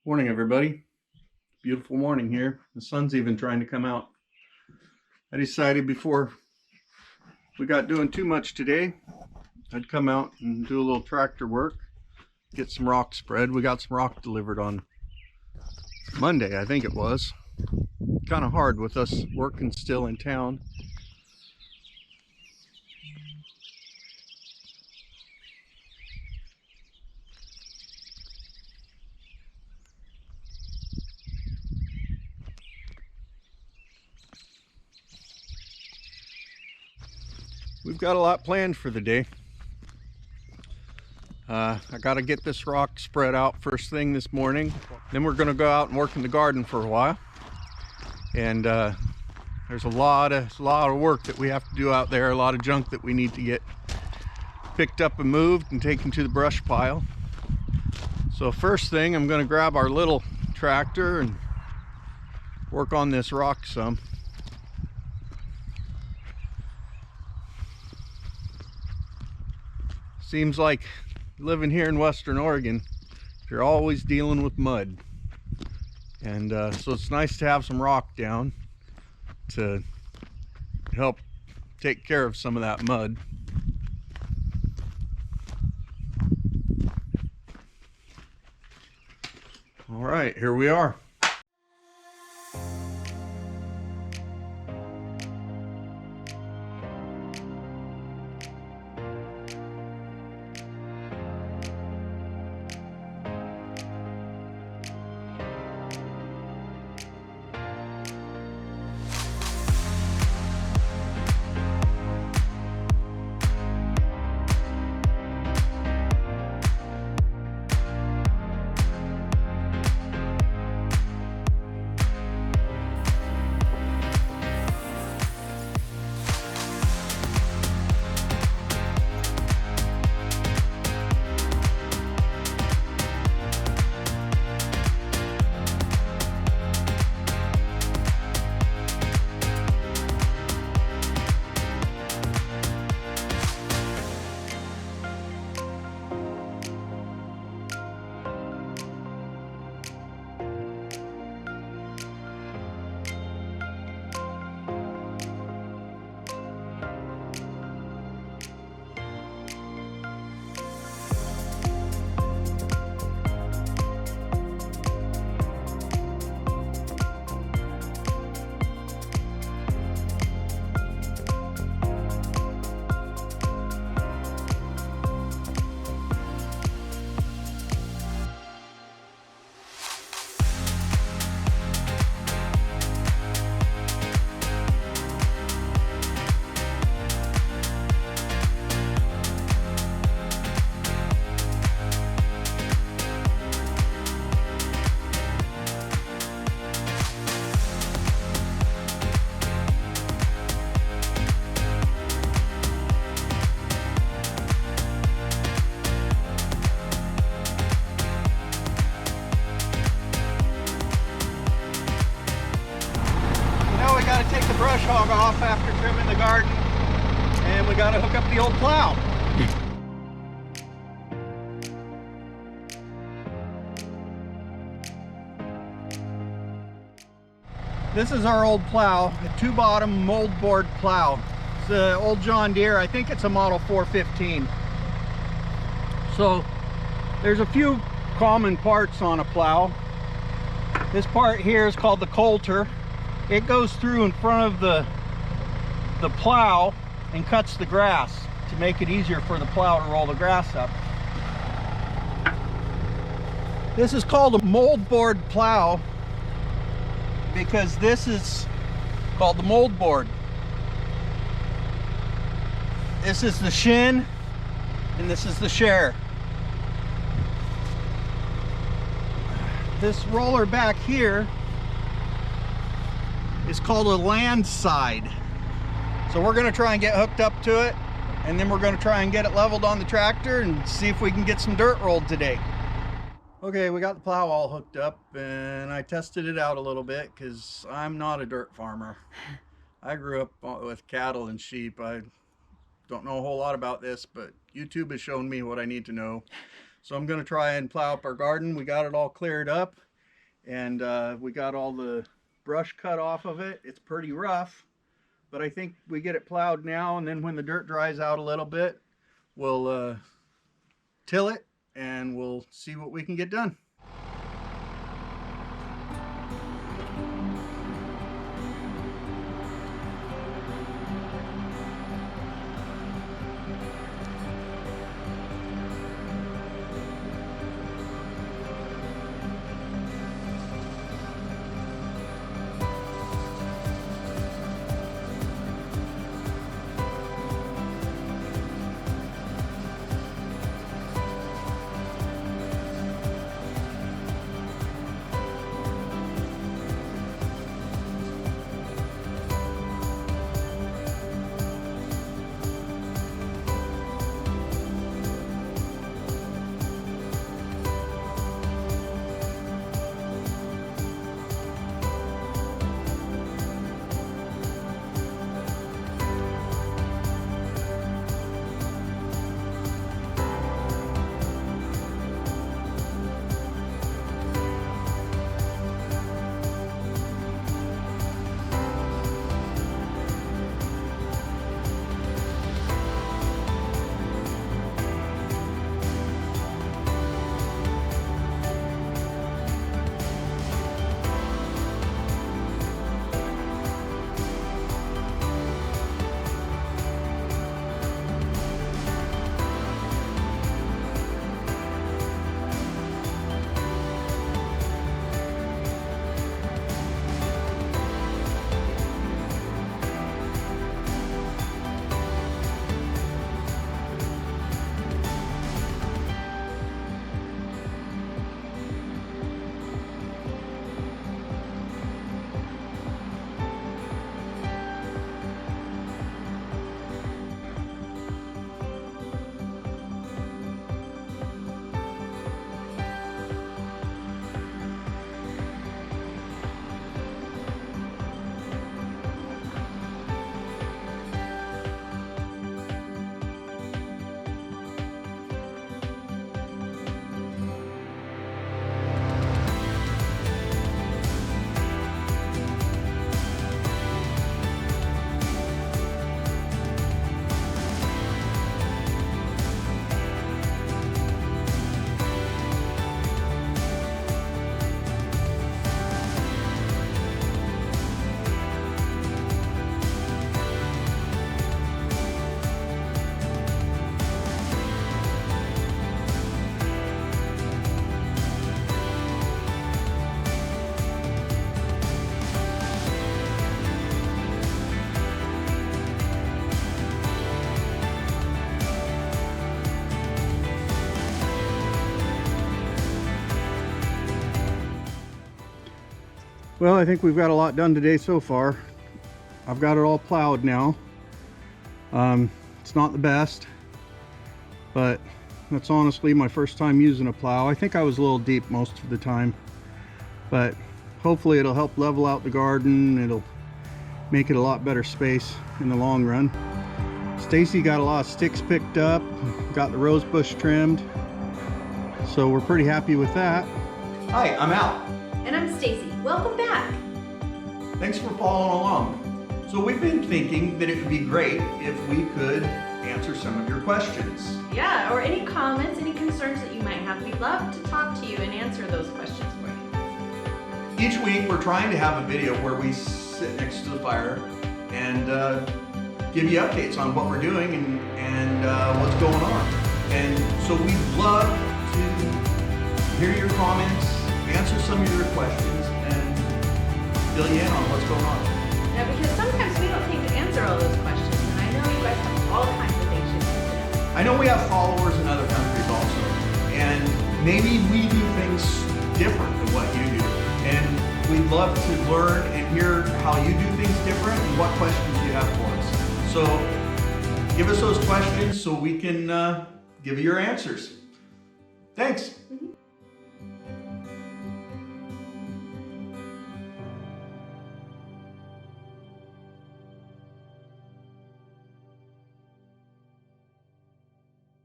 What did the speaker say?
Morning, everybody. Beautiful morning here. The sun's even trying to come out. I decided before we got doing too much today, I'd come out and do a little tractor work, get some rock spread. We got some rock delivered on Monday, I think it was. Kind of hard with us working still in town. We've got a lot planned for the day. I got to get this rock spread out first thing this morning. Then we're going to go out and work in the garden for a while. And there's a lot of work that we have to do out there. A lot of junk that we need to get picked up and moved and taken to the brush pile. So first thing, I'm going to grab our little tractor and work on this rock some. Seems like living here in Western Oregon, you're always dealing with mud. And so it's nice to have some rock down to help take care of some of that mud. All right, here we are. Take the brush hog off after trimming the garden, and we got to hook up the old plow. This is our old plow, a two-bottom moldboard plow. It's an old John Deere. I think it's a model 415. So there's a few common parts on a plow. This part here is called the coulter. It goes through in front of the plow and cuts the grass to make it easier for the plow to roll the grass up. This is called a moldboard plow because this is called the moldboard. This is the shin and this is the share. This roller back here is called a land side. So we're going to try and get hooked up to it, and then we're going to try and get it leveled on the tractor and see if we can get some dirt rolled today. Okay, we got the plow all hooked up, and I tested it out a little bit because I'm not a dirt farmer. I grew up with cattle and sheep. I don't know a whole lot about this, but YouTube has shown me what I need to know. So I'm going to try and plow up our garden. We got it all cleared up, and we got all the brush cut off of it. It's pretty rough, but I think we get it plowed now, and then when the dirt dries out a little bit, we'll till it and we'll see what we can get done. Well, I think we've got a lot done today so far. I've got it all plowed now. It's not the best, but that's honestly my first time using a plow. I think I was a little deep most of the time, but hopefully it'll help level out the garden. It'll make it a lot better space in the long run. Stacy got a lot of sticks picked up, got the rose bush trimmed, so we're pretty happy with that. Hi, I'm Al. And I'm Stacy. Welcome back. Thanks for following along. So we've been thinking that it would be great if we could answer some of your questions. Yeah, or any comments, any concerns that you might have. We'd love to talk to you and answer those questions for you. Each week we're trying to have a video where we sit next to the fire and give you updates on what we're doing and what's going on. And so we'd love to hear your comments, answer some of your questions, and fill you in on what's going on. Yeah, because sometimes we don't think to answer all those questions, and I know you guys have all kinds of things you need to know. I know we have followers in other countries also, and maybe we do things different than what you do. And we'd love to learn and hear how you do things different and what questions you have for us. So give us those questions so we can give you your answers. Thanks. Mm-hmm.